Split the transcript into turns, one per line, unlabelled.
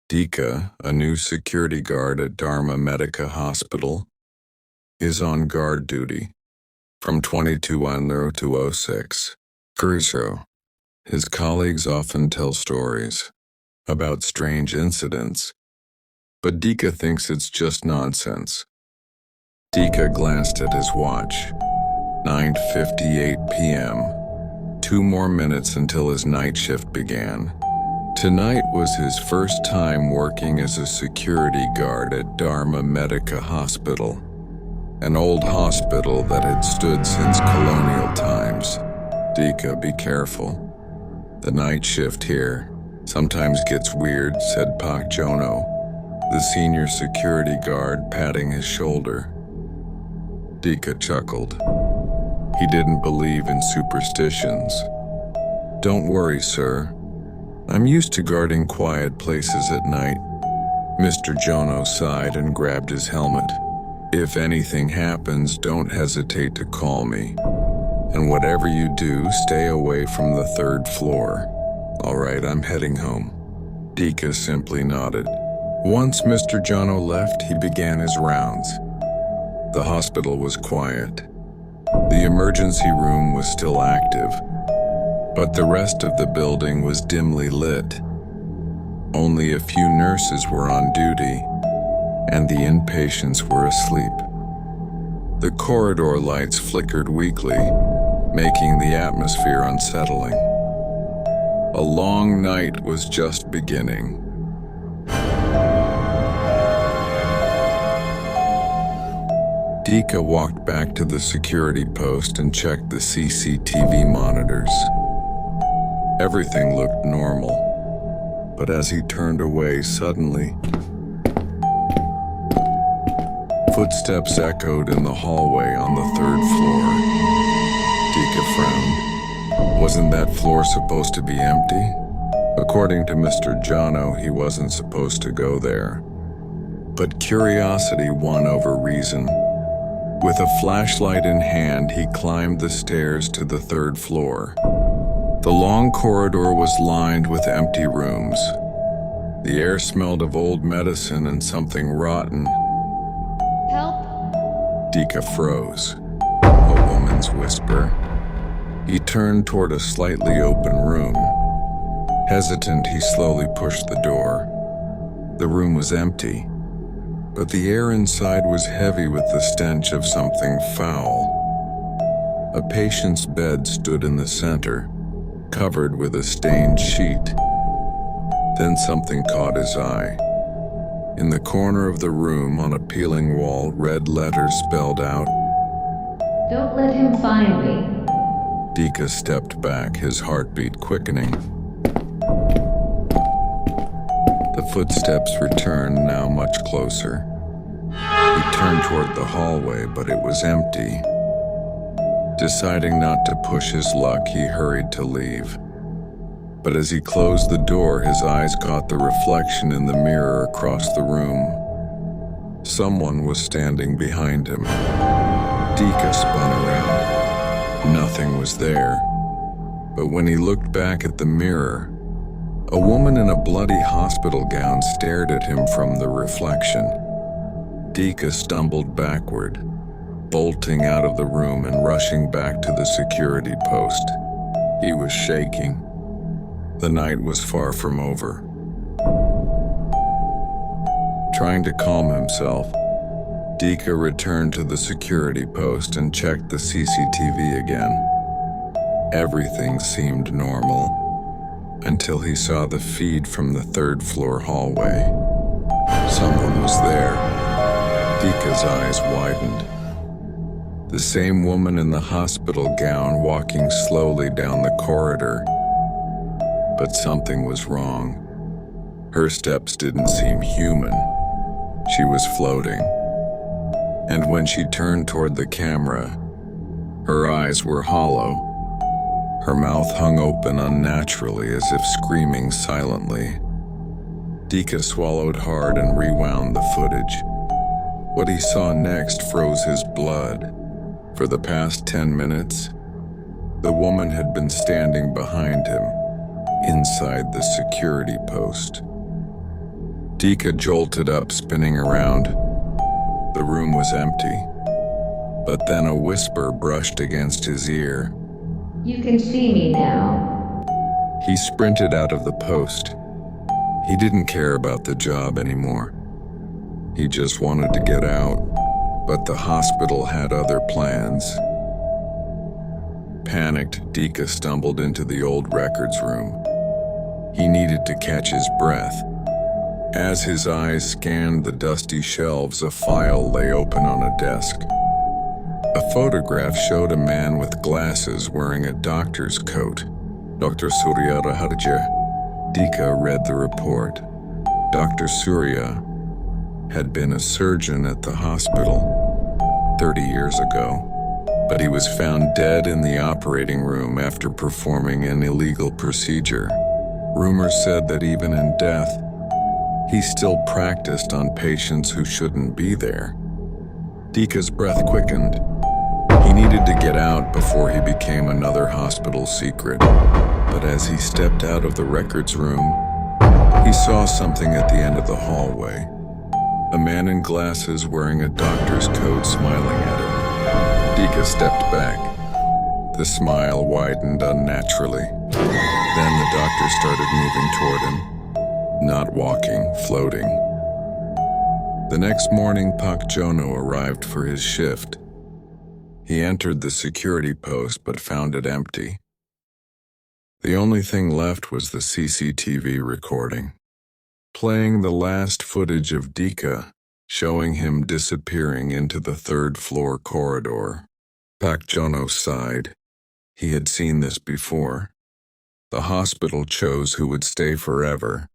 Dika, a new security guard at Dharma Medika Hospital, is on guard duty from 22:00 to 06. Crucial. His colleagues often tell stories about strange incidents, but Dika thinks it's just nonsense. Dika glanced at his watch. 9:58 p.m. 2 more minutes until his night shift began. Tonight was his first time working as a security guard at Dharma Medika Hospital, an old hospital that had stood since colonial times. Dika, be careful. The night shift here sometimes gets weird, said Pak Jono, the senior security guard, patting his shoulder. Dika chuckled. He didn't believe in superstitions. Don't worry, sir. I'm used to guarding quiet places at night. Mr. Jono sighed and grabbed his helmet. If anything happens, don't hesitate to call me. And whatever you do, stay away from the 3rd floor. All right, I'm heading home. Dika simply nodded. Once Mr. Jono left, he began his rounds. The hospital was quiet. The emergency room was still active, but the rest of the building was dimly lit. Only a few nurses were on duty, and the inpatients were asleep. The corridor lights flickered weakly, making the atmosphere unsettling. A long night was just beginning. Dika walked back to the security post and checked the CCTV monitors. Everything looked normal, but as he turned away suddenly, footsteps echoed in the hallway on the 3rd floor. Dika frowned. Wasn't that floor supposed to be empty? According to Mr. Jono, he wasn't supposed to go there. But curiosity won over reason. With a flashlight in hand, he climbed the stairs to the 3rd floor. The long corridor was lined with empty rooms. The air smelled of old medicine and something rotten.
Help!
Dika froze. A woman's whisper. He turned toward a slightly open room. Hesitant, he slowly pushed the door. The room was empty, but the air inside was heavy with the stench of something foul. A patient's bed stood in the center, covered with a stained sheet. Then something caught his eye. In the corner of the room, on a peeling wall, red letters spelled out,
Don't let him find me.
Dika stepped back, his heartbeat quickening. The footsteps returned, now much closer. He turned toward the hallway, but it was empty. Deciding not to push his luck, he hurried to leave. But as he closed the door, his eyes caught the reflection in the mirror across the room. Someone was standing behind him. Dika spun around. Nothing was there. But when he looked back at the mirror, a woman in a bloody hospital gown stared at him from the reflection. Dika stumbled backward, bolting out of the room and rushing back to the security post. He was shaking. The night was far from over. Trying to calm himself, Dika returned to the security post and checked the CCTV again. Everything seemed normal, until he saw the feed from the 3rd floor hallway. Someone was there. Dika's eyes widened. The same woman in the hospital gown walking slowly down the corridor. But something was wrong. Her steps didn't seem human. She was floating. And when she turned toward the camera, her eyes were hollow. Her mouth hung open unnaturally, as if screaming silently. Dika swallowed hard and rewound the footage. What he saw next froze his blood. For the past 10 minutes, the woman had been standing behind him, inside the security post. Dika jolted up, spinning around. The room was empty, but then a whisper brushed against his ear.
You can see me now.
He sprinted out of the post. He didn't care about the job anymore. He just wanted to get out, but the hospital had other plans. Panicked, Dika stumbled into the old records room. He needed to catch his breath. As his eyes scanned the dusty shelves, a file lay open on a desk. A photograph showed a man with glasses wearing a doctor's coat. Dr. Surya Raharja. Dika read the report. Dr. Surya had been a surgeon at the hospital 30 years ago, but he was found dead in the operating room after performing an illegal procedure. Rumors said that even in death, he still practiced on patients who shouldn't be there. Dika's breath quickened. He needed to get out before he became another hospital secret. But as he stepped out of the records room, he saw something at the end of the hallway. A man in glasses wearing a doctor's coat smiling at him. Dika stepped back. The smile widened unnaturally. Then the doctor started moving toward him. Not walking, floating. The next morning, Pak Jono arrived for his shift. He entered the security post but found it empty. The only thing left was the CCTV recording, playing the last footage of Dika, showing him disappearing into the third-floor corridor. Pak Jono sighed. He had seen this before. The hospital chose who would stay forever,